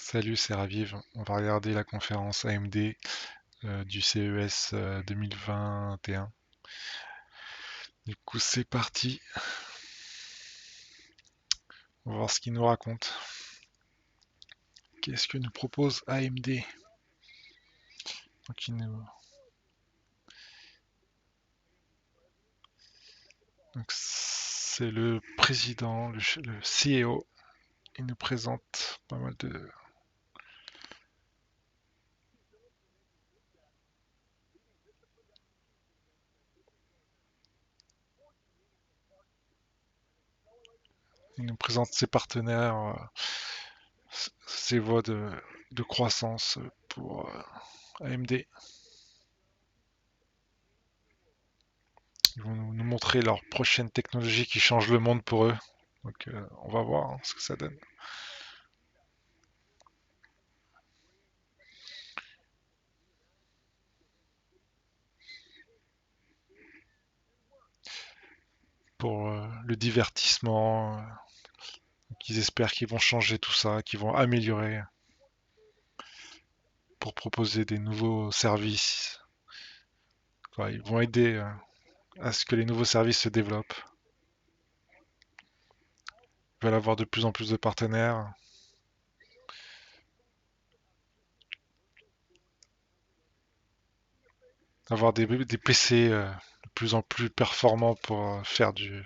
Salut, c'est Raviv. On va regarder la conférence AMD du CES 2021. Du coup, c'est parti. On va voir ce qu'il nous raconte. Qu'est-ce que nous propose AMD? Donc, c'est le président, le CEO. Il nous présente pas mal de. Il nous présente ses partenaires, ses voies de croissance pour AMD. Ils vont nous montrer leur prochaine technologie qui change le monde pour eux. Donc on va voir ce que ça donne. Pour le divertissement. Ils espèrent qu'ils vont changer tout ça, qu'ils vont améliorer pour proposer des nouveaux services. Enfin, ils vont aider à ce que les nouveaux services se développent. Ils veulent avoir de plus en plus de partenaires, avoir des PC de plus en plus performants pour faire des,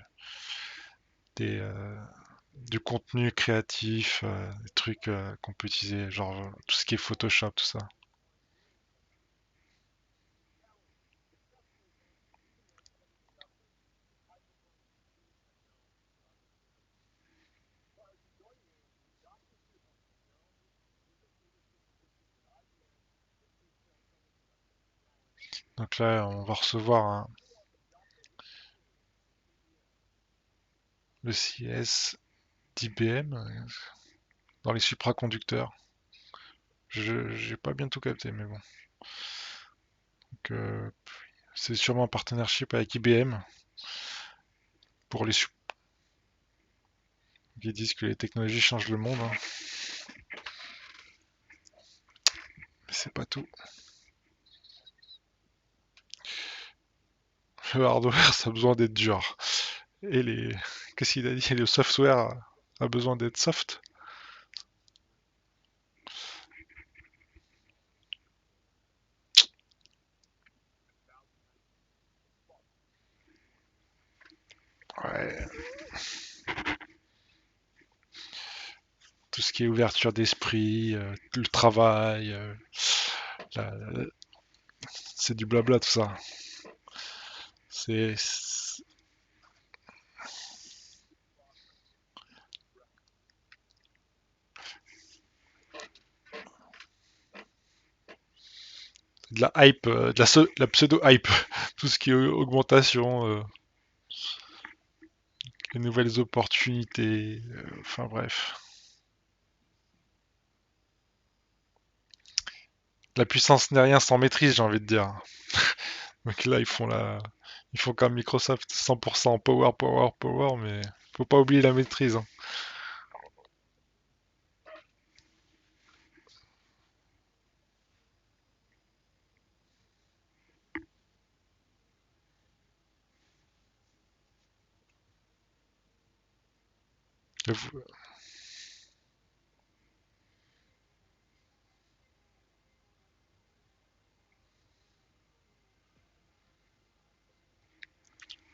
du contenu créatif, des trucs qu'on peut utiliser, genre tout ce qui est Photoshop, tout ça. Donc là, on va recevoir le CS d'IBM dans les supraconducteurs. Je j'ai pas bien tout capté, mais bon. Donc, c'est sûrement un partenariat avec IBM pour les qui disent que les technologies changent le monde, hein. Mais c'est pas tout. Le hardware, ça a besoin d'être dur. Et les. Qu'est-ce qu'il a dit? Le software a besoin d'être soft. Ouais. Tout ce qui est ouverture d'esprit, le travail, la- la- c'est du blabla tout ça. C'est de la hype, la pseudo-hype. Tout ce qui est augmentation, les nouvelles opportunités, enfin bref. La puissance n'est rien sans maîtrise, j'ai envie de dire. Donc là, ils font comme Microsoft 100% power, power, power, mais faut pas oublier la maîtrise, hein.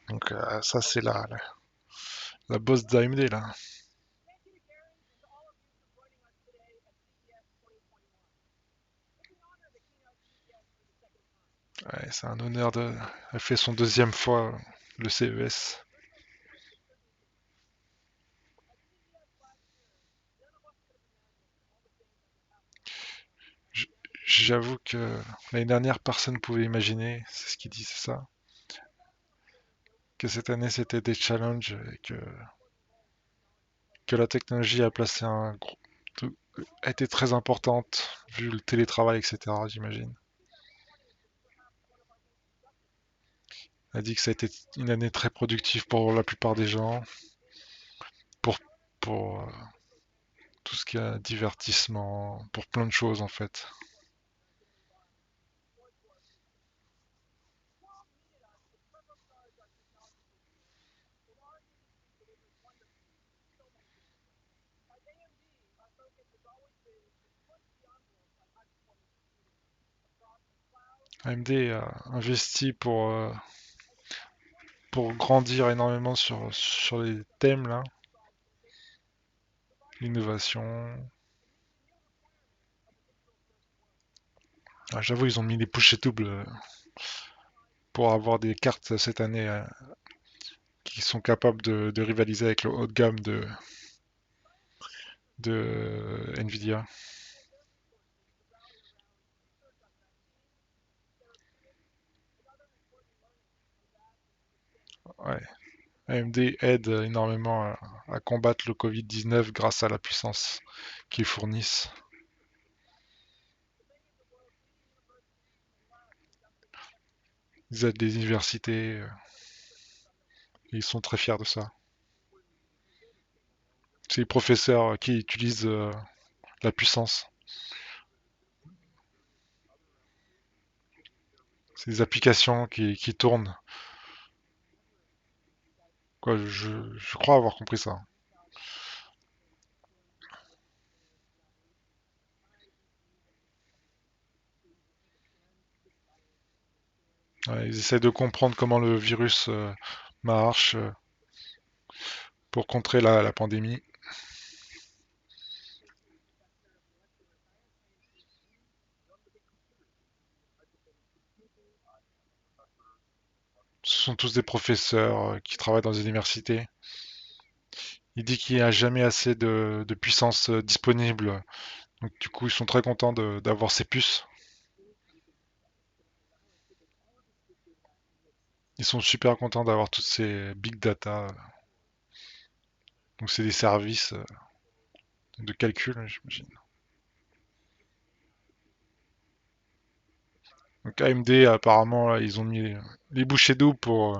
Donc ça, c'est la boss d'AMD là. Ouais, c'est un honneur de. Elle fait son deuxième fois le CES. J- J'avoue que l'année dernière, personne ne pouvait imaginer, c'est ce qu'il dit, c'est ça, que cette année c'était des challenges et que la technologie a placé a été très importante vu le télétravail, etc. J'imagine. Elle a dit que ça a été une année très productive pour la plupart des gens, pour, pour tout ce qui est divertissement, pour plein de choses en fait. AMD a investi pour grandir énormément sur les thèmes là, l'innovation. Ah, j'avoue, ils ont mis les push et doubles pour avoir des cartes cette année qui sont capables de rivaliser avec le haut de gamme de Nvidia. Ouais. AMD aide énormément à combattre le Covid-19 grâce à la puissance qu'ils fournissent. Ils aident les universités, et ils sont très fiers de ça. C'est les professeurs qui utilisent la puissance. C'est des applications qui tournent. Quoi, je crois avoir compris ça. Ouais, ils essaient de comprendre comment le virus marche pour contrer la pandémie. Ce sont tous des professeurs qui travaillent dans les universités. Il dit qu'il n'y a jamais assez de puissance disponible. Donc du coup, ils sont très contents d'avoir ces puces. Ils sont super contents d'avoir toutes ces big data. Donc c'est des services de calcul, j'imagine. Donc AMD, apparemment, là, ils ont mis les bouchées doubles pour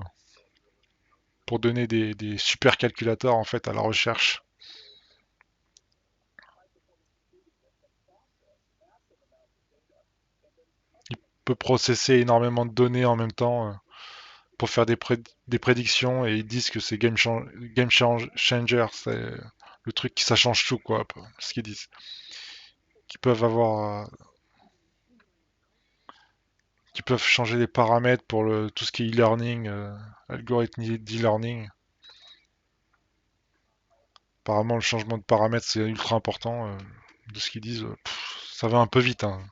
donner des super calculateurs en fait à la recherche. Il peut processer énormément de données en même temps pour faire des prédictions et ils disent que c'est changer, c'est le truc qui ça change tout quoi, ce qu'ils disent. Qui peuvent avoir, qui peuvent changer les paramètres pour tout ce qui est e-learning, algorithme d'e-learning. Apparemment, le changement de paramètres c'est ultra important. De ce qu'ils disent, ça va un peu vite, hein.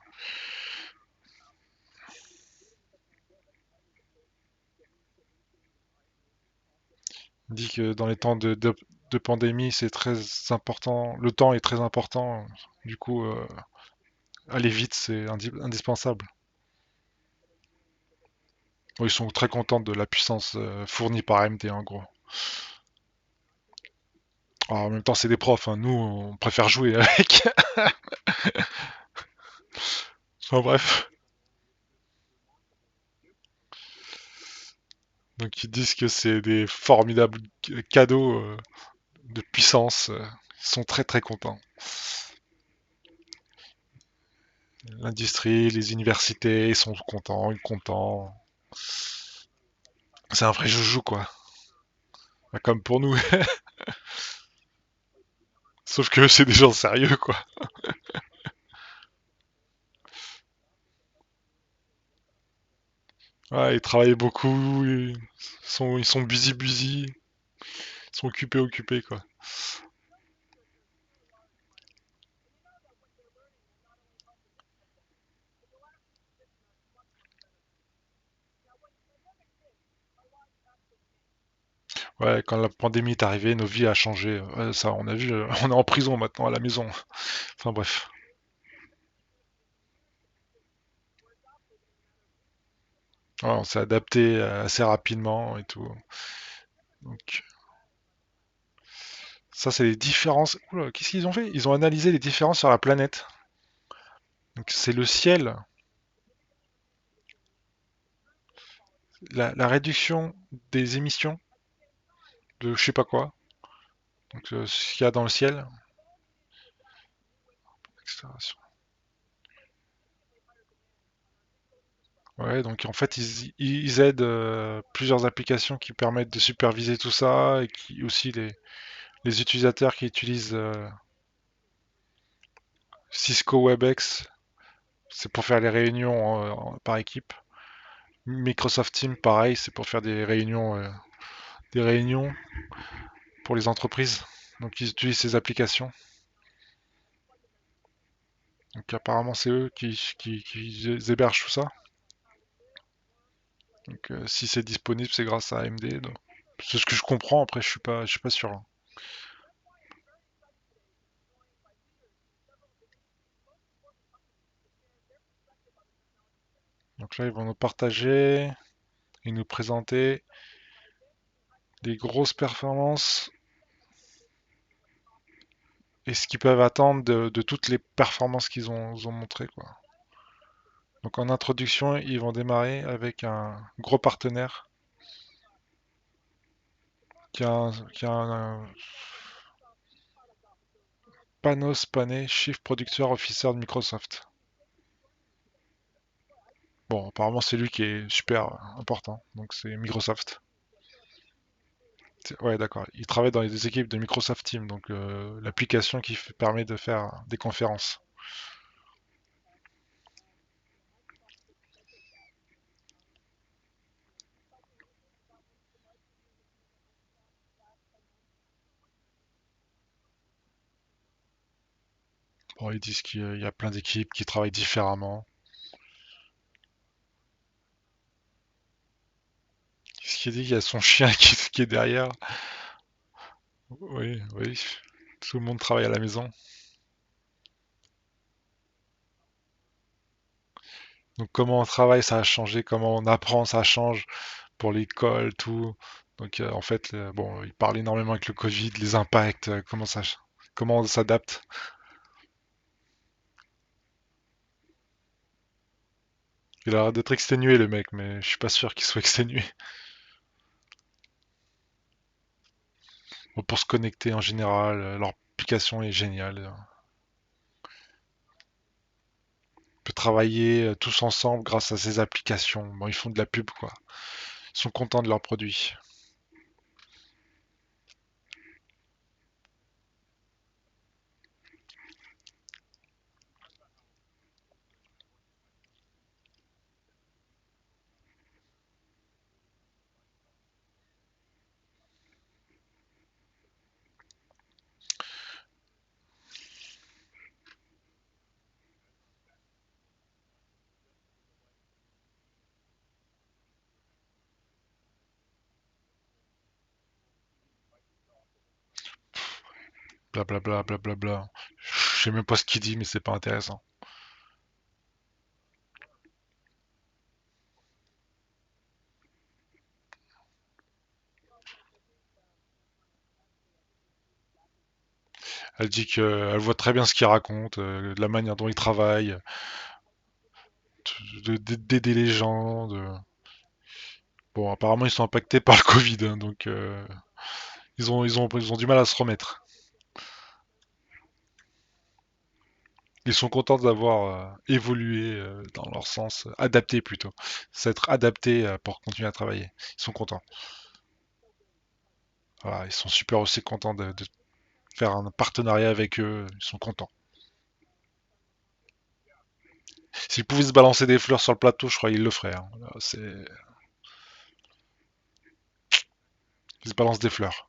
Il dit que dans les temps de pandémie, c'est très important. Le temps est très important. Du coup, aller vite, c'est indispensable. Bon, ils sont très contents de la puissance fournie par AMD en gros. Alors, en même temps, c'est des profs, hein. Nous, on préfère jouer avec. Enfin bref. Donc ils disent que c'est des formidables cadeaux de puissance. Ils sont très très contents. L'industrie, les universités, ils sont contents. C'est un vrai joujou quoi. Bah, comme pour nous. Sauf que c'est des gens sérieux quoi. Ouais, ils travaillent beaucoup, ils sont busy, ils sont occupés quoi. Ouais, quand la pandémie est arrivée, nos vies a changé. Ouais, ça, on a vu, on est en prison maintenant à la maison. Enfin bref. Ouais, on s'est adapté assez rapidement et tout. Donc, ça, c'est les différences. Oula, qu'est-ce qu'ils ont fait? Ils ont analysé les différences sur la planète. Donc, c'est le ciel, la réduction des émissions de je sais pas quoi. Donc, ce qu'il y a dans le ciel. accélération. Ouais, donc en fait, ils aident plusieurs applications qui permettent de superviser tout ça et qui aussi les utilisateurs qui utilisent Cisco WebEx, c'est pour faire les réunions par équipe. Microsoft Teams, pareil, c'est pour faire des réunions pour les entreprises. Donc ils utilisent ces applications. Donc apparemment c'est eux qui hébergent tout ça. Donc si c'est disponible, c'est grâce à AMD. Donc, c'est ce que je comprends. Après, je suis pas sûr, hein. Donc là, ils vont nous partager et nous présenter des grosses performances et ce qu'ils peuvent attendre de toutes les performances qu'ils ont montrées, quoi. Donc en introduction, ils vont démarrer avec un gros partenaire qui a un Panos Panay, Chief Producer Officer de Microsoft. Bon, apparemment c'est lui qui est super important, donc c'est Microsoft. Ouais, d'accord. Il travaille dans les équipes de Microsoft Teams, donc l'application permet de faire des conférences. Bon, ils disent qu'il y a plein d'équipes qui travaillent différemment. Qu'est-ce qu'il dit? Il y a son chien qui est derrière. Oui, oui. Tout le monde travaille à la maison. Donc comment on travaille, ça a changé. Comment on apprend, ça change pour l'école, tout. Donc en fait, bon, il parle énormément avec le Covid, les impacts, comment on s'adapte. Il a l'air d'être exténué le mec, mais je suis pas sûr qu'il soit exténué. Bon, pour se connecter en général, leur application est géniale. On peut travailler tous ensemble grâce à ces applications. Bon, ils font de la pub, quoi. Ils sont contents de leurs produits. Blablabla, blablabla. Je sais même pas ce qu'il dit, mais c'est pas intéressant. Elle dit qu'elle voit très bien ce qu'il raconte, de la manière dont il travaille, d'aider les gens. Bon, apparemment, ils sont impactés par le Covid, hein, donc ils ont du mal à se remettre. Ils sont contents d'avoir évolué dans leur sens, adapté plutôt. S'être adapté pour continuer à travailler. Ils sont contents. Voilà, ils sont super aussi contents de faire un partenariat avec eux. Ils sont contents. S'ils pouvaient se balancer des fleurs sur le plateau, je crois qu'ils le feraient, hein. Ils se balancent des fleurs.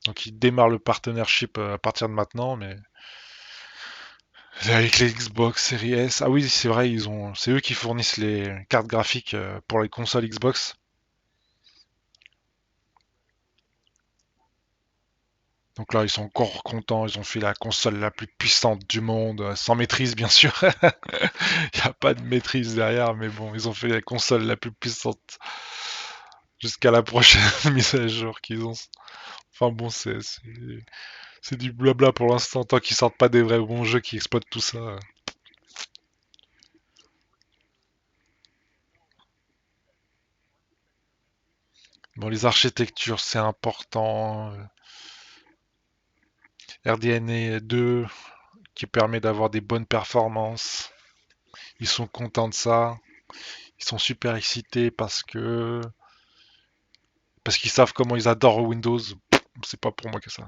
Donc ils démarrent le partnership à partir de maintenant, mais avec les Xbox Series S. Ah oui, c'est vrai, c'est eux qui fournissent les cartes graphiques pour les consoles Xbox. Donc là, ils sont encore contents, ils ont fait la console la plus puissante du monde, sans maîtrise bien sûr. Il n'y a pas de maîtrise derrière, mais bon, ils ont fait la console la plus puissante jusqu'à la prochaine mise à jour qu'ils ont. Enfin bon, c'est du blabla pour l'instant, tant qu'ils sortent pas des vrais bons jeux qui exploitent tout ça. Bon, les architectures, c'est important. RDNA 2 qui permet d'avoir des bonnes performances. Ils sont contents de ça. Ils sont super excités parce qu'ils savent comment ils adorent Windows. C'est pas pour moi que ça.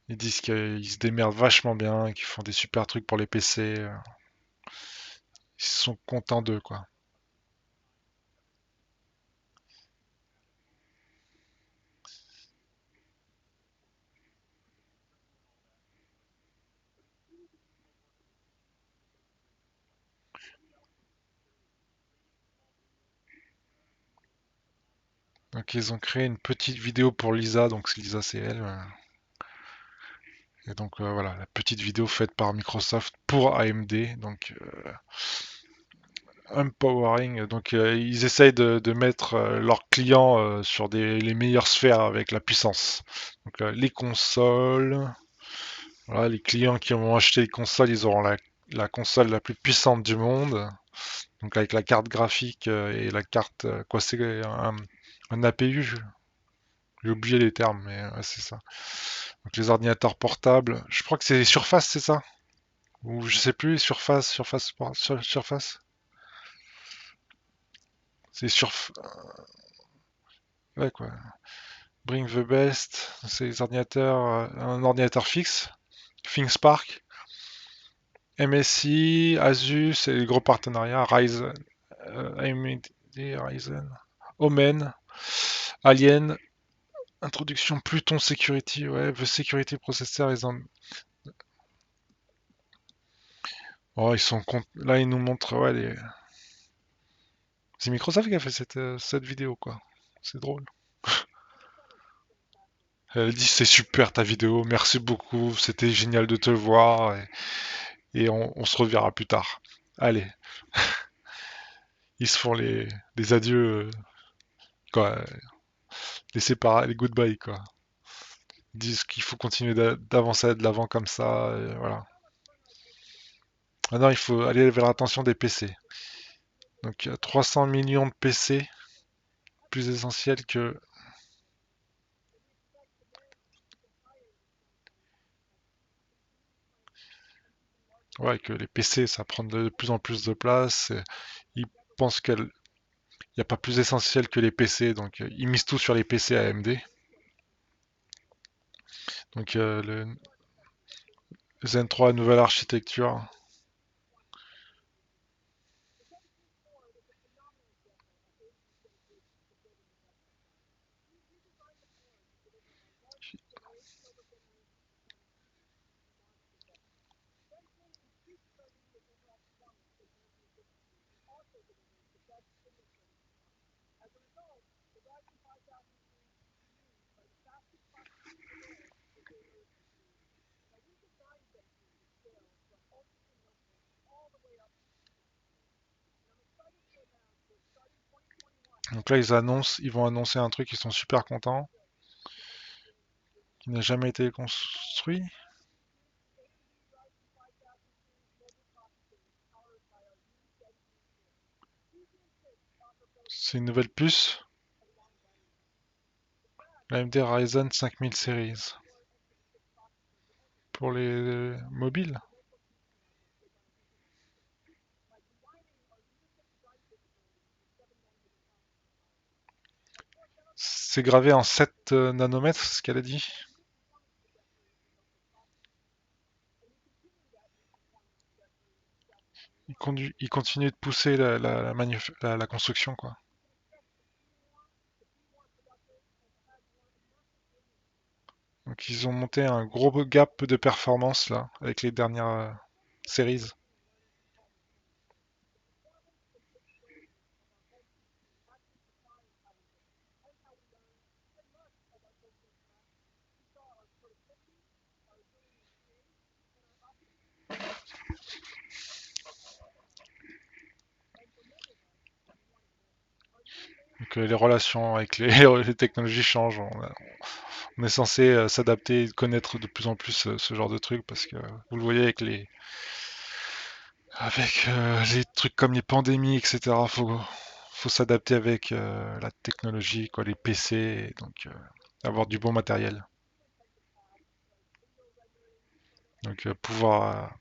Ils disent qu'ils se démerdent vachement bien, qu'ils font des super trucs pour les PC. Ils sont contents d'eux, quoi. Donc ils ont créé une petite vidéo pour Lisa, donc Lisa c'est elle. Et donc voilà, la petite vidéo faite par Microsoft pour AMD, donc empowering. Donc ils essayent de mettre leurs clients sur les meilleures sphères avec la puissance. Donc les consoles, voilà, les clients qui vont acheter les consoles, ils auront la console la plus puissante du monde. Donc avec la carte graphique et la carte, quoi c'est un APU, j'ai oublié les termes, mais ouais, c'est ça. Donc les ordinateurs portables, je crois que c'est Surface, c'est ça? Ou je sais plus, Surface. C'est Surf... Ouais quoi. Bring the best, c'est les ordinateurs, un ordinateur fixe, ThinkSpark, MSI, Asus, et les gros partenariats, Ryzen, AMD, Ryzen, Omen, Alien, introduction Pluton Security, ouais, The Security Processor, oh, là ils nous montrent, ouais, c'est Microsoft qui a fait cette vidéo, quoi. C'est drôle. Elle dit c'est super ta vidéo, merci beaucoup, c'était génial de te voir et on se reverra plus tard. Allez, ils se font les adieux, quoi, les goodbye, quoi. Ils disent qu'il faut continuer d'avancer de l'avant comme ça, et voilà. Maintenant, il faut aller vers l'attention des PC. Donc, il y a 300 millions de PC, plus essentiel que les PC, ça prend de plus en plus de place. Ils pensent qu'il n'y a pas plus essentiel que les PC, donc ils misent tout sur les PC AMD. Donc, le Zen 3, nouvelle architecture. Donc là, ils vont annoncer un truc, ils sont super contents, qui n'a jamais été construit. C'est une nouvelle puce, l'AMD Ryzen 5000 Series. Pour les mobiles. C'est gravé en 7 nanomètres, ce qu'elle a dit. Il continue de pousser la construction, quoi. Donc ils ont monté un gros gap de performance là, avec les dernières séries. Donc les relations avec les technologies changent. On est censé s'adapter et connaître de plus en plus ce genre de trucs parce que vous le voyez avec Avec les trucs comme les pandémies, etc., faut s'adapter avec la technologie, quoi, les PC, et donc avoir du bon matériel. Donc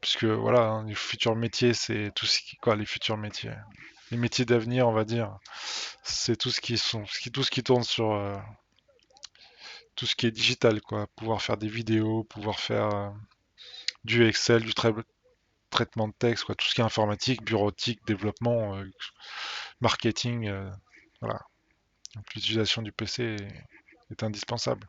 puisque voilà, hein, les futurs métiers, c'est tout ce qui, quoi, les futurs métiers, les métiers d'avenir, on va dire, c'est tout ce qui tourne sur tout ce qui est digital, quoi. Pouvoir faire des vidéos, pouvoir faire du Excel, traitement de texte, quoi, tout ce qui est informatique, bureautique, développement, marketing, voilà. Donc l'utilisation du PC est indispensable.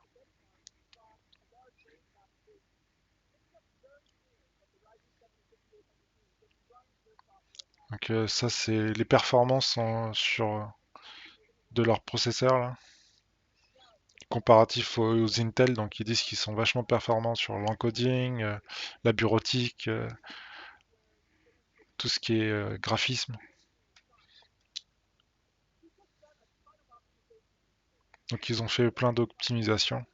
Donc ça, c'est les performances de leurs processeurs là, comparatifs aux Intel. Donc ils disent qu'ils sont vachement performants sur l'encoding, la bureautique, tout ce qui est graphisme. Donc ils ont fait plein d'optimisations.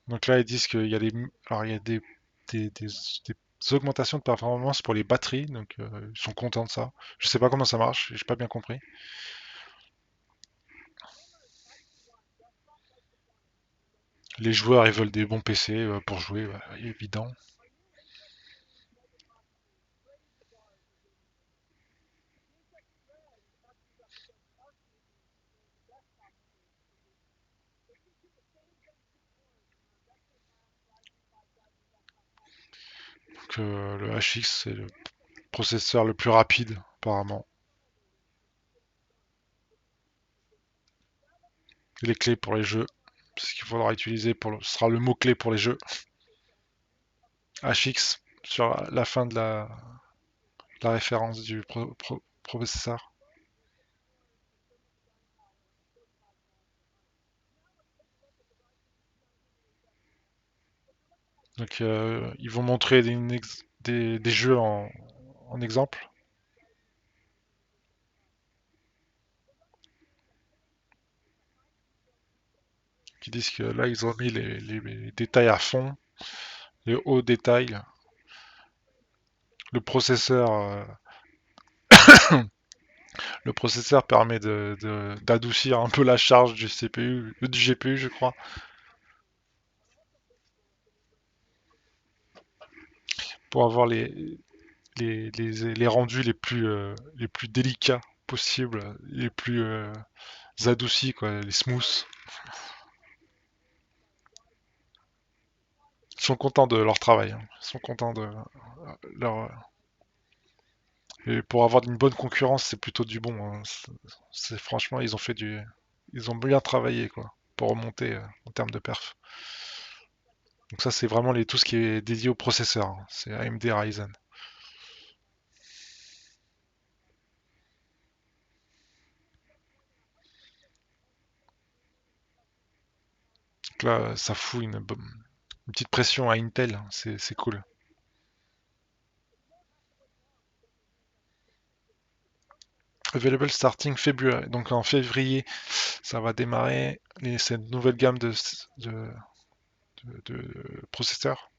Donc là, ils disent qu'il y a alors, il y a des augmentations de performance pour les batteries. Donc ils sont contents de ça. Je sais pas comment ça marche, j'ai pas bien compris. Les joueurs, ils veulent des bons PC pour jouer, évident. Donc le HX, c'est le processeur le plus rapide, apparemment. Et les clés pour les jeux. C'est ce qu'il faudra utiliser ce sera le mot-clé pour les jeux. HX, sur la fin de la référence du processeur. Donc ils vont montrer des jeux en exemple. Qui disent que là ils ont mis les détails à fond, les hauts détails. Le processeur, euh, le processeur permet d'adoucir un peu la charge du CPU, du GPU, je crois, pour avoir les rendus les plus délicats possibles, les plus adoucis, quoi, les smooths. Ils sont contents de leur travail, hein. Ils sont contents de leur. Et pour avoir une bonne concurrence, c'est plutôt du bon, hein. Franchement, ils ont bien travaillé, quoi, pour remonter en termes de perf. Donc ça, c'est vraiment tout ce qui est dédié au processeur, hein. C'est AMD Ryzen. Donc là, ça fout une petite pression à Intel, hein. C'est cool. Available starting February. Donc en février, ça va démarrer cette nouvelle gamme de, de processeurs.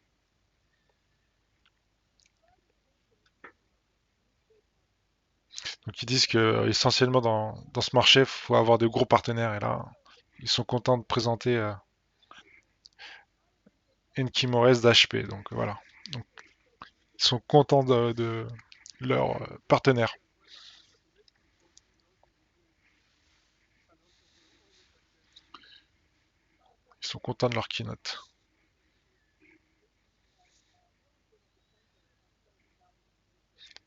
Donc ils disent que essentiellement dans ce marché, il faut avoir de gros partenaires. Et là, ils sont contents de présenter Enki Morez d'HP. Donc voilà. Donc, ils sont contents de leur partenaire. Ils sont contents de leur keynote.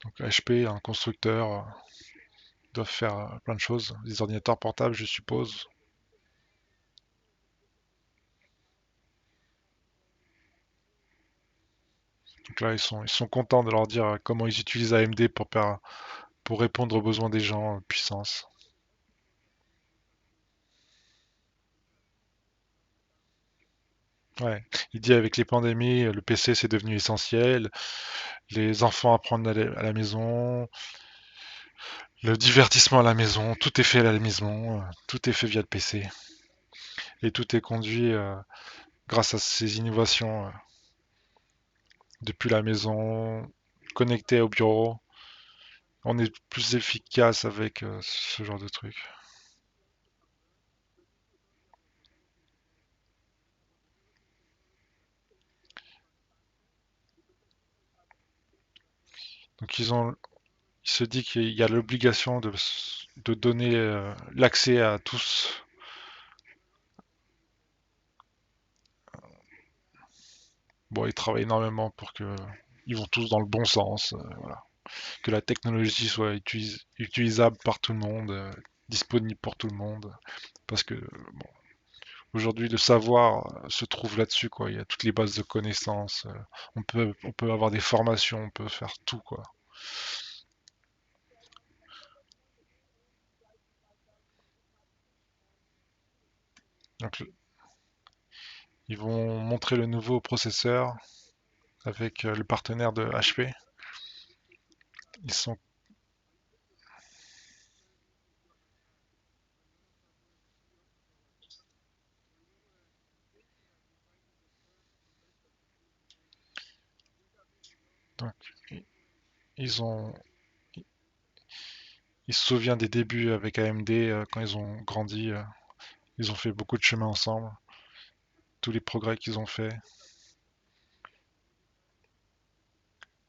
Donc HP, un constructeur, doivent faire plein de choses. Des ordinateurs portables, je suppose. Donc là, ils sont contents de leur dire comment ils utilisent AMD pour répondre aux besoins des gens, puissance. Ouais. Il dit avec les pandémies, le PC c'est devenu essentiel. Les enfants apprennent à la maison. Le divertissement à la maison, tout est fait à la maison, tout est fait via le PC. Et tout est conduit grâce à ces innovations depuis la maison, connecté au bureau. On est plus efficace avec ce genre de truc. Donc il se dit qu'il y a l'obligation de donner l'accès à tous. Bon, ils travaillent énormément pour que ils vont tous dans le bon sens, voilà. Que la technologie soit utilisable par tout le monde, disponible pour tout le monde. Parce que bon, aujourd'hui, le savoir se trouve là-dessus, quoi. Il y a toutes les bases de connaissances. On peut avoir des formations, on peut faire tout, quoi. Donc, ils vont montrer le nouveau processeur avec le partenaire de HP. Ils sont donc ils ont ils se souviennent des débuts avec AMD quand ils ont grandi. Ils ont fait beaucoup de chemin ensemble. Tous les progrès qu'ils ont fait.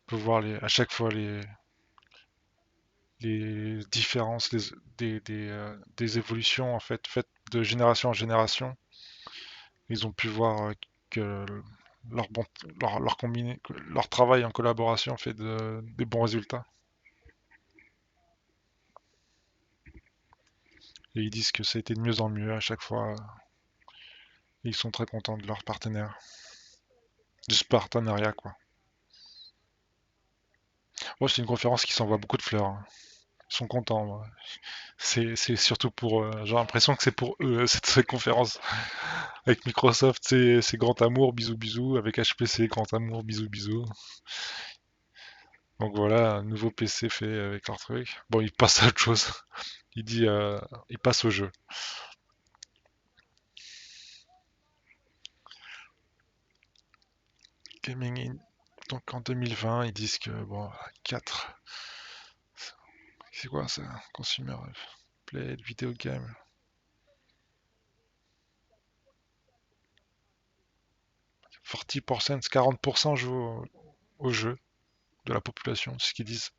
On peut voir à chaque fois les différences des évolutions en fait faites de génération en génération. Ils ont pu voir que leur, bon, leur travail en collaboration fait des bons résultats. Et ils disent que ça a été de mieux en mieux à chaque fois. Et ils sont très contents de leur partenaire, de ce partenariat quoi. Moi, c'est une conférence qui s'envoie beaucoup de fleurs, hein. Ils sont contents, moi. C'est surtout pour j'ai l'impression que c'est pour eux cette conférence. Avec Microsoft, c'est grand amour, bisous bisous. Avec HP, c'est grand amour, bisous bisous. Donc voilà, un nouveau PC fait avec leur truc. Bon, il passe à autre chose. Il dit, il passe au jeu. Gaming in. Donc en 2020, ils disent que bon, 4. C'est quoi ça? Consumer Play, Video Game. 40%, 40% jouent au jeu de la population, c'est ce qu'ils disent.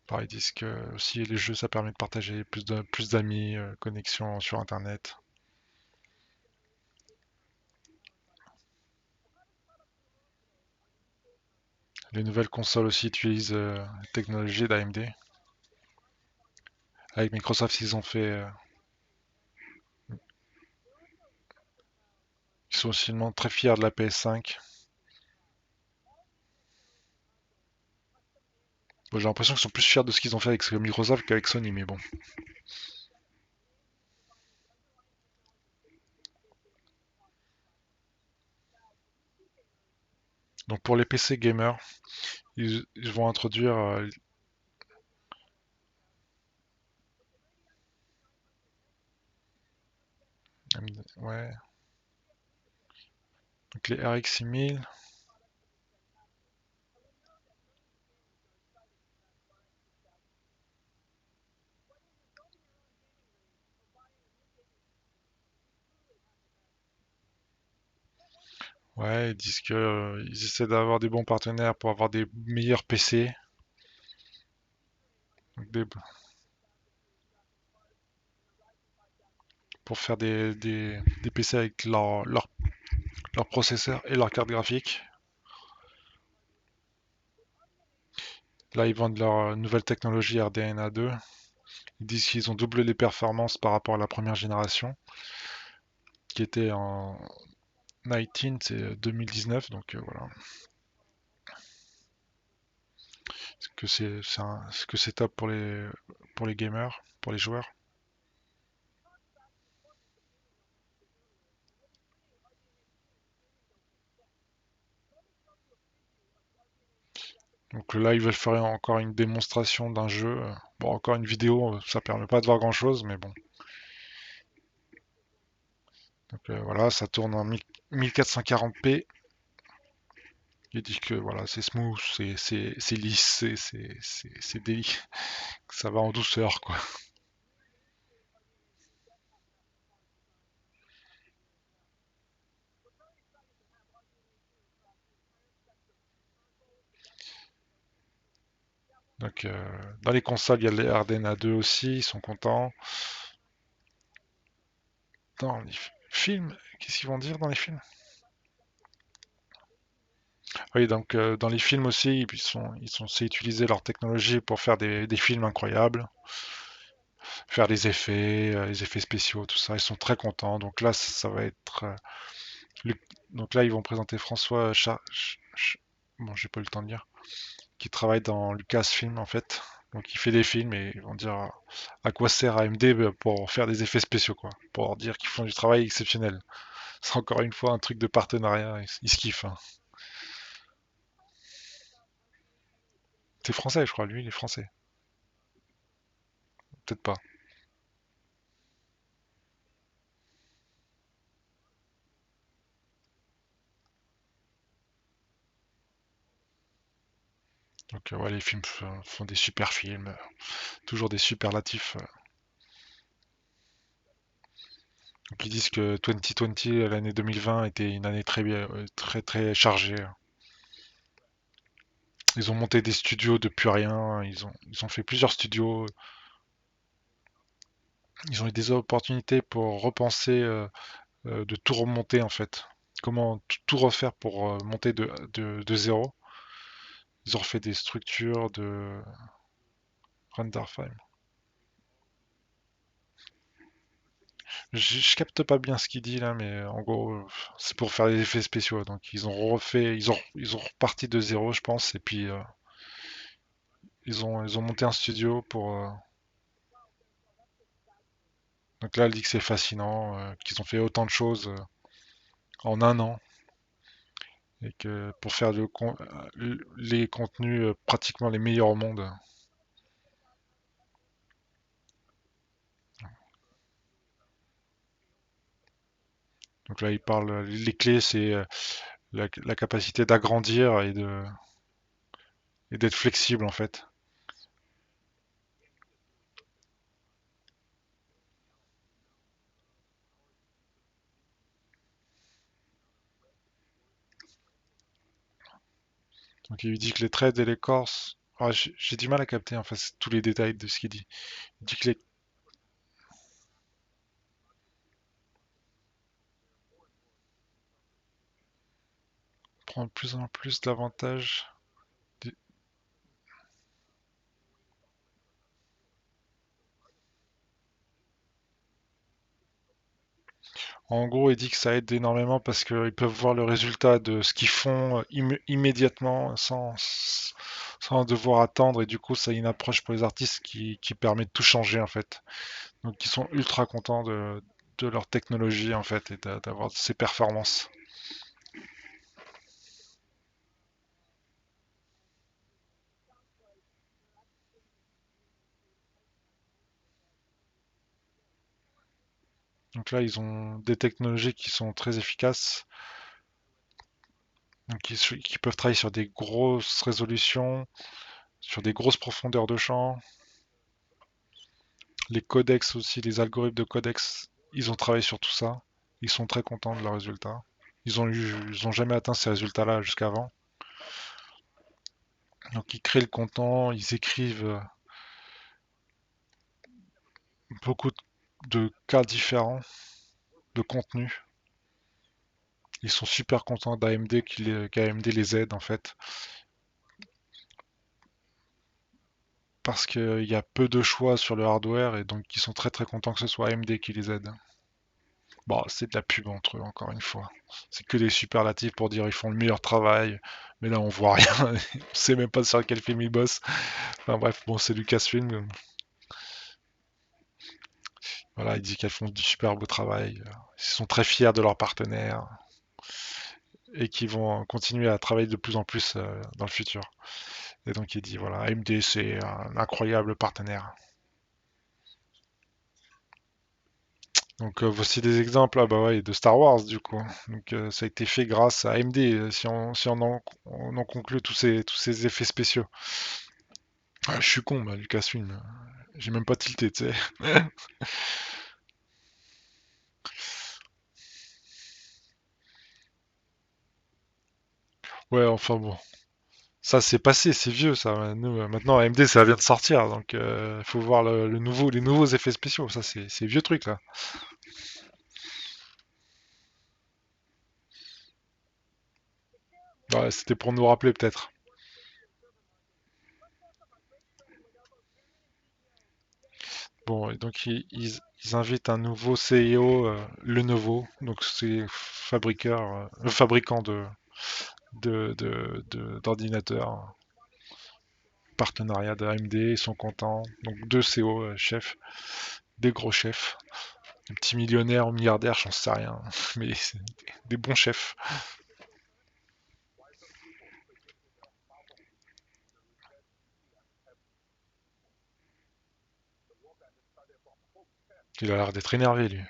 Pareil, ils disent que aussi les jeux ça permet de partager plus d'amis, connexion sur internet. Les nouvelles consoles aussi utilisent la technologie d'AMD. Avec Microsoft, ils sont aussi très fiers de la PS5. Bon, j'ai l'impression qu'ils sont plus fiers de ce qu'ils ont fait avec Microsoft qu'avec Sony, mais bon. Donc pour les PC gamers, ils vont introduire ouais, donc les RX 6000. Ouais, ils disent que ils essaient d'avoir des bons partenaires pour avoir des meilleurs PC. Donc pour faire des PC avec leur processeur et leur carte graphique. Là, ils vendent leur nouvelle technologie RDNA 2. Ils disent qu'ils ont doublé les performances par rapport à la première génération, qui était en 19, c'est 2019, donc voilà. Que c'est top pour les gamers, pour les joueurs. Donc là, ils veulent faire encore une démonstration d'un jeu. Bon, encore une vidéo, ça permet pas de voir grand-chose, mais bon. Donc voilà, ça tourne en 1440p. Il dit que voilà, c'est smooth, c'est lisse, c'est délicat, ça va en douceur, quoi. Donc dans les consoles, il y a les RDNA 2 aussi, ils sont contents. Dans les films, qu'est-ce qu'ils vont dire dans les films? Oui, donc dans les films aussi, c'est utiliser leur technologie pour faire des films incroyables, faire les effets spéciaux, tout ça. Ils sont très contents. Donc là, ça va être. Le- Donc là, ils vont présenter François bon, j'ai pas eu le temps de dire, qui travaille dans Lucasfilm en fait. Donc il fait des films et ils vont dire à quoi sert AMD pour faire des effets spéciaux, quoi. Pour leur dire qu'ils font du travail exceptionnel. C'est encore une fois un truc de partenariat. Ils se kiffent, hein. C'est français, je crois. Lui, il est français. Peut-être pas. Donc ouais, les films font des super films, toujours des superlatifs. Donc ils disent que 2020, l'année 2020, était une année très bien, très très chargée. Ils ont monté des studios depuis rien, ils ont fait plusieurs studios, ils ont eu des opportunités pour repenser, de tout remonter en fait. Comment tout refaire pour monter de zéro. Ils ont refait des structures de Renderfile. Je capte pas bien ce qu'il dit là, mais en gros, c'est pour faire des effets spéciaux. Donc ils ont reparti de zéro, je pense, et puis ils ont monté un studio pour. Donc là, elle dit que c'est fascinant, qu'ils ont fait autant de choses en un an, et que pour faire les contenus pratiquement les meilleurs au monde. Donc là, il parle, les clés, c'est la capacité d'agrandir et d'être flexible en fait. Donc il lui dit que les trades et les corses. Ah, j'ai du mal à capter en fait tous les détails de ce qu'il dit. Il dit que les prend de plus en plus d'avantages. En gros, il dit que ça aide énormément parce qu'ils peuvent voir le résultat de ce qu'ils font immédiatement sans devoir attendre, et du coup, ça a une approche pour les artistes qui permet de tout changer en fait. Donc, ils sont ultra contents de leur technologie en fait et d'avoir ces performances. Donc là, ils ont des technologies qui sont très efficaces, donc qui peuvent travailler sur des grosses résolutions, sur des grosses profondeurs de champ. Les codecs aussi, les algorithmes de codecs, ils ont travaillé sur tout ça. Ils sont très contents de leurs résultats. Ils ont jamais atteint ces résultats-là jusqu'avant. Donc ils créent le content, ils écrivent beaucoup de cas différents de contenu. Ils sont super contents d'AMD qu'AMD les aide en fait, parce qu'il y a peu de choix sur le hardware et donc ils sont très très contents que ce soit AMD qui les aide. Bon, c'est de la pub entre eux, encore une fois. C'est que des superlatifs pour dire ils font le meilleur travail, mais là on voit rien, on sait même pas sur quel film ils bossent. Enfin bref, bon, c'est Lucasfilm. Voilà, il dit qu'elles font du super beau travail. Ils sont très fiers de leurs partenaires et qu'ils vont continuer à travailler de plus en plus dans le futur. Et donc il dit voilà, AMD c'est un incroyable partenaire. Donc voici des exemples ah bah ouais, de Star Wars du coup. Donc ça a été fait grâce à AMD si on en conclut tous ces effets spéciaux. Ah, je suis con, bah, Lucasfilm. J'ai même pas tilté, tu sais. Ouais, enfin bon. Ça c'est passé, c'est vieux ça. Nous, maintenant AMD ça vient de sortir, donc il faut voir les nouveaux effets spéciaux. Ça c'est vieux truc là. Ouais, c'était pour nous rappeler peut-être. Bon, et donc ils invitent un nouveau CEO, Lenovo, donc c'est fabricant d'ordinateurs, partenariat de AMD, ils sont contents. Donc deux CEO, chefs, des gros chefs, des petits millionnaires ou milliardaires, j'en sais rien, mais c'est des bons chefs. Il a l'air d'être énervé lui.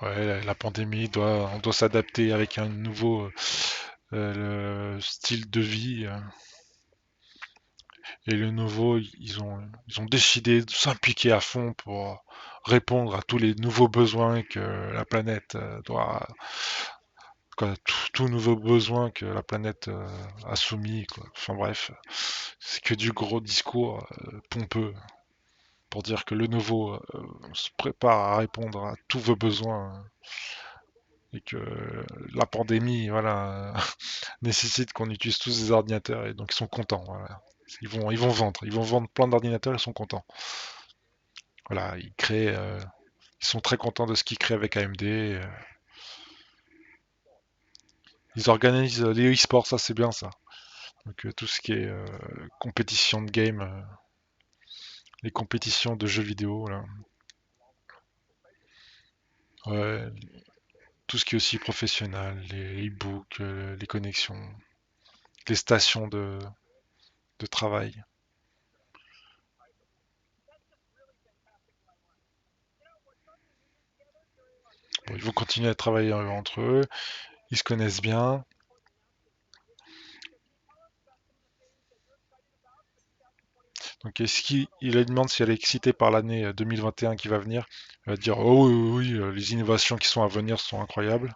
Ouais, la pandémie on doit s'adapter avec un nouveau le style de vie. Et le nouveau, ils ont décidé de s'impliquer à fond pour répondre à tous les nouveaux besoins que la planète quoi, tout nouveau besoin que la planète a soumis, quoi. Enfin bref, c'est que du gros discours pompeux pour dire que le nouveau se prépare à répondre à tous vos besoins et que la pandémie, voilà, nécessite qu'on utilise tous des ordinateurs et donc ils sont contents. Voilà. Ils vont vendre plein d'ordinateurs, ils sont contents. Voilà, ils sont très contents de ce qu'ils créent avec AMD. Ils organisent les e-sports, ça c'est bien ça. Donc tout ce qui est compétition de game, les compétitions de jeux vidéo, là. Ouais, tout ce qui est aussi professionnel, les e-books, les connexions, les stations de travail. Bon, ils vont continuer à travailler entre eux, ils se connaissent bien. Donc est-ce qu'il lui demande si elle est excitée par l'année 2021 qui va venir? Elle va dire oh oui, oui, oui, les innovations qui sont à venir sont incroyables,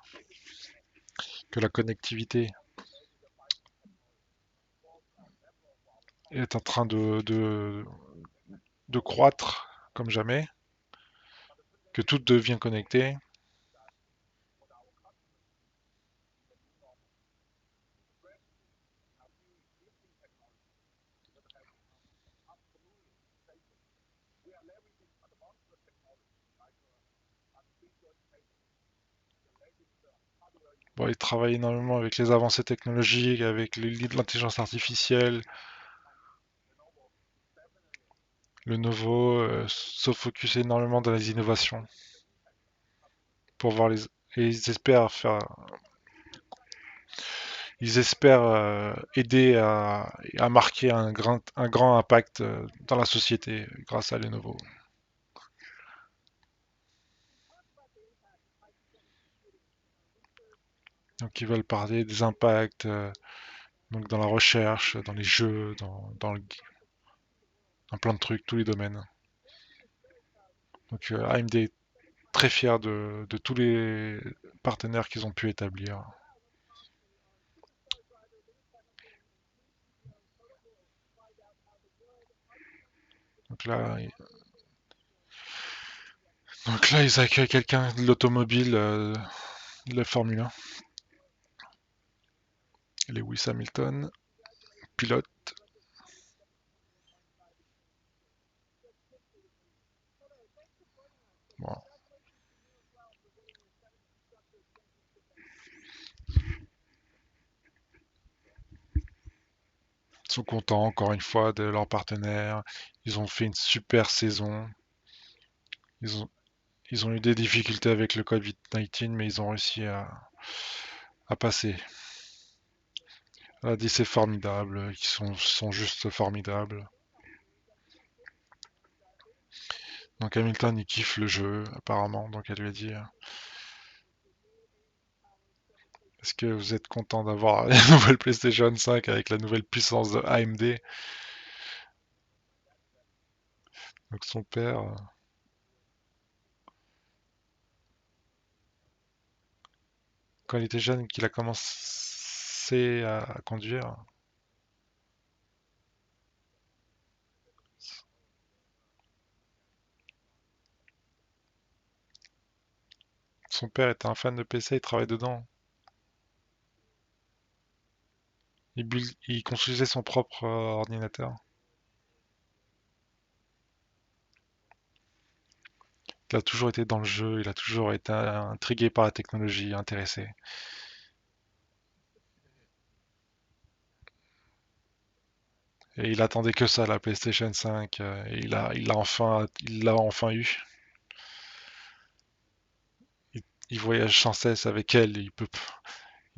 que la connectivité est en train de croître comme jamais, que tout devient connecté. Bon, il travaille énormément avec les avancées technologiques, avec l'intelligence artificielle, le nouveau, se focus énormément dans les innovations pour voir les et ils espèrent aider à marquer un grand impact dans la société grâce à Lenovo. Donc ils veulent parler des impacts donc dans la recherche, dans les jeux, dans plein de trucs, tous les domaines. Donc AMD est très fier de tous les partenaires qu'ils ont pu établir. Donc là, ils accueillent quelqu'un de l'automobile, de la Formule 1, Lewis Hamilton, pilote. Bon, sont contents encore une fois de leur partenaire. Ils ont fait une super saison. Ils ont, ils ont eu des difficultés avec le Covid-19, mais ils ont réussi à passer. Elle a dit c'est formidable, sont juste formidables. Donc Hamilton il kiffe le jeu apparemment, donc elle lui a dit est-ce que vous êtes content d'avoir la nouvelle PlayStation 5 avec la nouvelle puissance de AMD? Donc son père, quand il était jeune, qu'il a commencé à conduire, son père était un fan de PC, il travaillait dedans. Il construisait son propre ordinateur. Il a toujours été dans le jeu, il a toujours été intrigué par la technologie, intéressé. Et il attendait que ça, la PlayStation 5, et il l'a enfin eu. Il voyage sans cesse avec elle,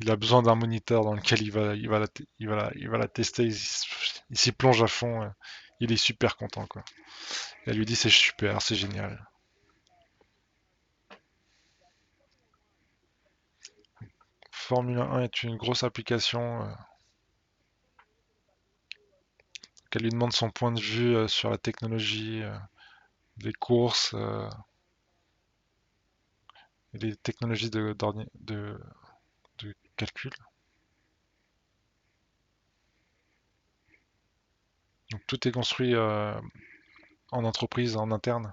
il a besoin d'un moniteur dans lequel il va la tester, il s'y plonge à fond, il est super content, quoi. Et elle lui dit c'est super, c'est génial. Formule 1 est une grosse application, qu'elle lui demande son point de vue sur la technologie, des courses et les technologies de calcul. Donc tout est construit en entreprise, en interne.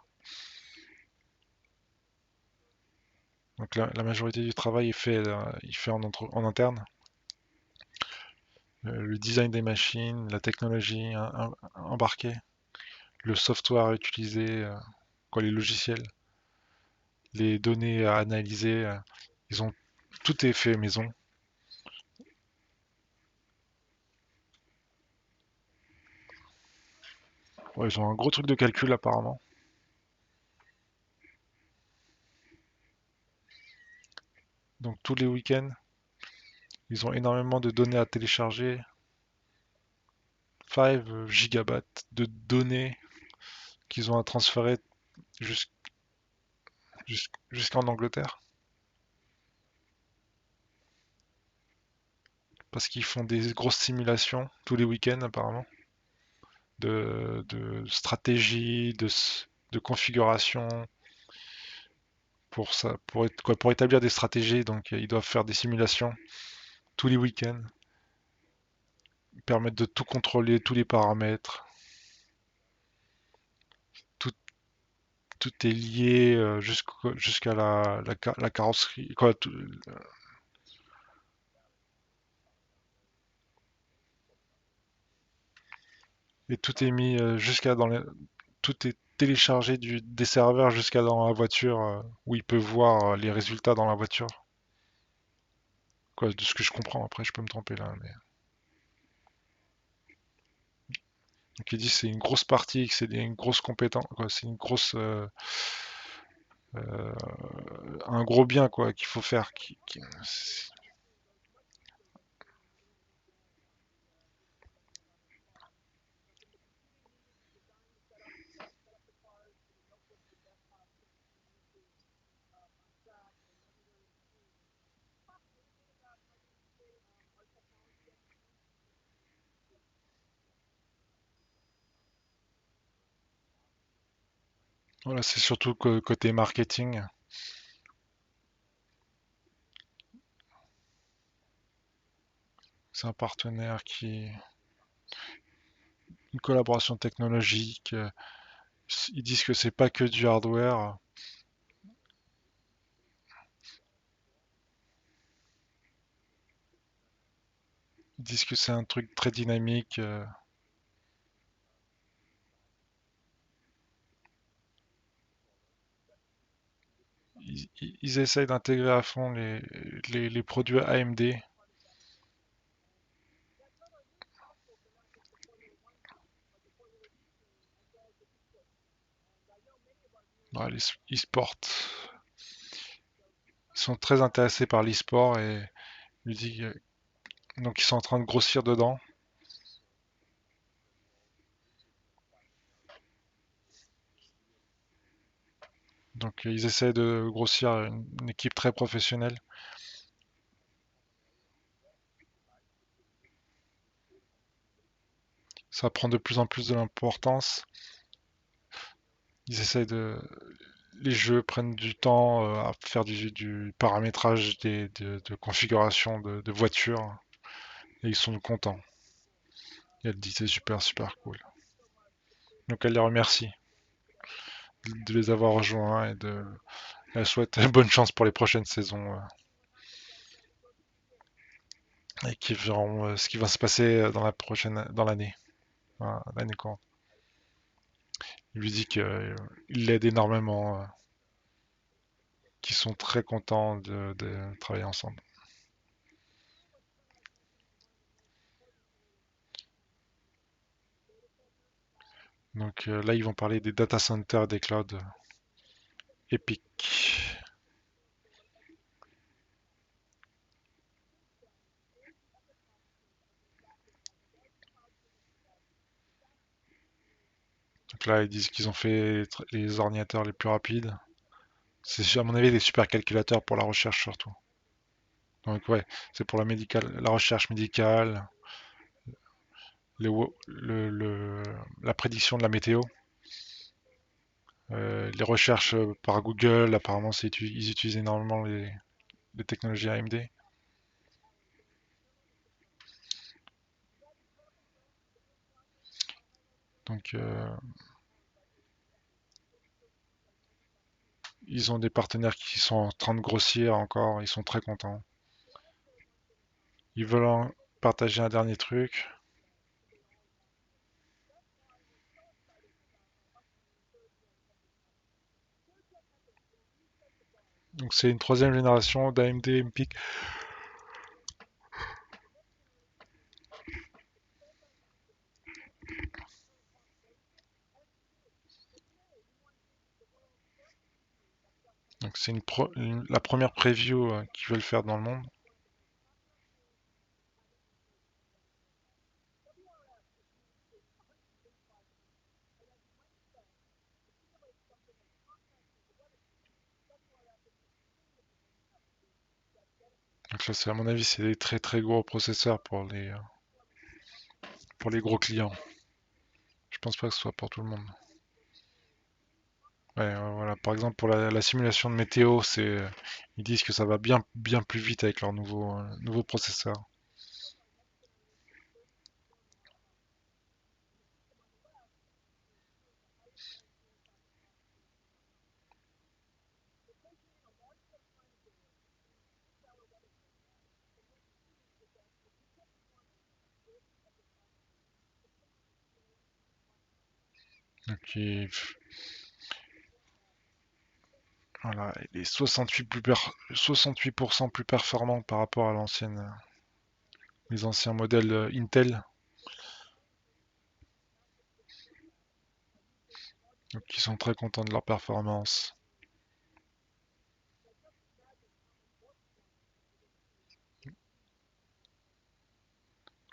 Donc la majorité du travail est il fait en interne. Le design des machines, la technologie embarquée, le software utilisé, quoi, les logiciels, les données à analyser, ils ont tout est fait maison. Ouais, ils ont un gros truc de calcul apparemment. Donc tous les week-ends, ils ont énormément de données à télécharger, 5 gigabytes de données qu'ils ont à transférer jus- jusqu'en Angleterre. Parce qu'ils font des grosses simulations tous les week-ends apparemment, de stratégie, de configuration, pour établir des stratégies. Donc ils doivent faire des simulations tous les week-ends, permettre de tout contrôler, tous les paramètres. Tout, tout est lié jusqu'à la carrosserie. Et tout est mis tout est téléchargé des serveurs jusqu'à dans la voiture où il peut voir les résultats dans la voiture. Quoi, de ce que je comprends, après je peux me tromper là. Mais... Donc il dit que c'est une grosse partie, que c'est une grosse compétence, quoi, c'est une grosse, euh, un gros bien quoi qu'il faut faire. Voilà, c'est surtout côté marketing. C'est un partenaire une collaboration technologique. Ils disent que c'est pas que du hardware. Ils disent que c'est un truc très dynamique. Ils essayent d'intégrer à fond les produits AMD. Ouais, l'e-sport. Ils sont très intéressés par l'e-sport et lui dit donc ils sont en train de grossir dedans. Donc ils essaient de grossir une équipe très professionnelle. Ça prend de plus en plus de l'importance. Ils essaient de Les jeux prennent du temps à faire du paramétrage de configuration de voitures et ils sont contents. Et elle dit c'est super super cool. Donc elle les remercie de les avoir rejoints elle souhaite bonne chance pour les prochaines saisons et qui verront ce qui va se passer dans l'année, voilà, l'année courante. Il lui dit qu'il l'aide énormément, qu'ils sont très contents de travailler ensemble. Donc là ils vont parler des data centers, des clouds Epic. Donc là, ils disent qu'ils ont fait les ordinateurs les plus rapides. C'est à mon avis des supercalculateurs pour la recherche surtout. Donc ouais, c'est pour la recherche médicale, la prédiction de la météo, les recherches par Google. Apparemment, ils utilisent énormément les technologies AMD. Donc ils ont des partenaires qui sont en train de grossir encore. Ils sont très contents. Ils veulent partager un dernier truc. Donc c'est une troisième génération d'AMD Epic. Donc c'est la première preview qu'ils veulent faire dans le monde. Donc là, à mon avis, c'est des très très gros processeurs pour les gros clients. Je pense pas que ce soit pour tout le monde. Ouais, voilà. Par exemple, pour la simulation de météo, ils disent que ça va bien bien plus vite avec leur nouveau processeur. Donc voilà, il est 68% plus performant par rapport à les anciens modèles Intel. Donc ils sont très contents de leur performance.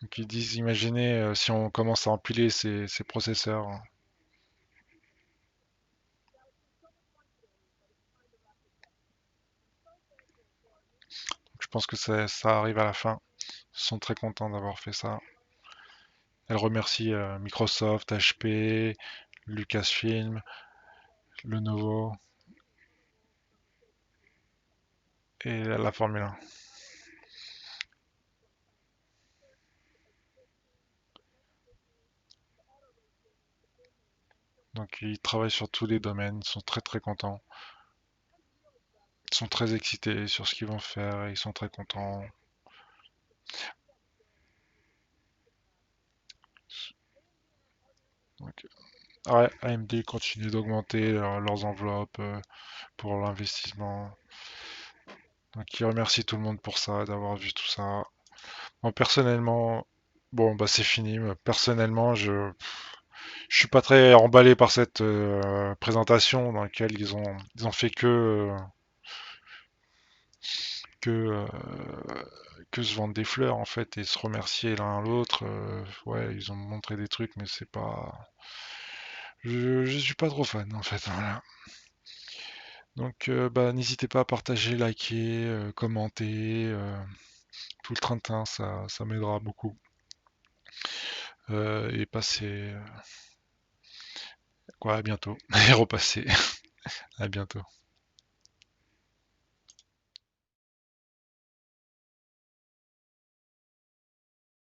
Donc ils disent, imaginez si on commence à empiler ces processeurs. Je pense que ça arrive à la fin. Ils sont très contents d'avoir fait ça. Elle remercie Microsoft, HP, Lucasfilm, Lenovo et la Formule 1. Donc ils travaillent sur tous les domaines, ils sont très très contents. Ils sont très excités sur ce qu'ils vont faire et ils sont très contents. Donc, ouais, AMD continue d'augmenter leurs enveloppes pour l'investissement. Donc ils remercient tout le monde pour ça, d'avoir vu tout ça. Moi personnellement, bon bah c'est fini. Mais personnellement, Je suis pas très emballé par cette présentation dans laquelle ils ont fait que, euh, que se vendre des fleurs en fait et se remercier l'un l'autre. Ouais, ils ont montré des trucs, mais c'est pas. Je suis pas trop fan en fait. Voilà. Donc, bah, n'hésitez pas à partager, liker, commenter. Tout le train-train, ça m'aidera beaucoup. Et passer. Quoi, à bientôt. Et repasser. À bientôt.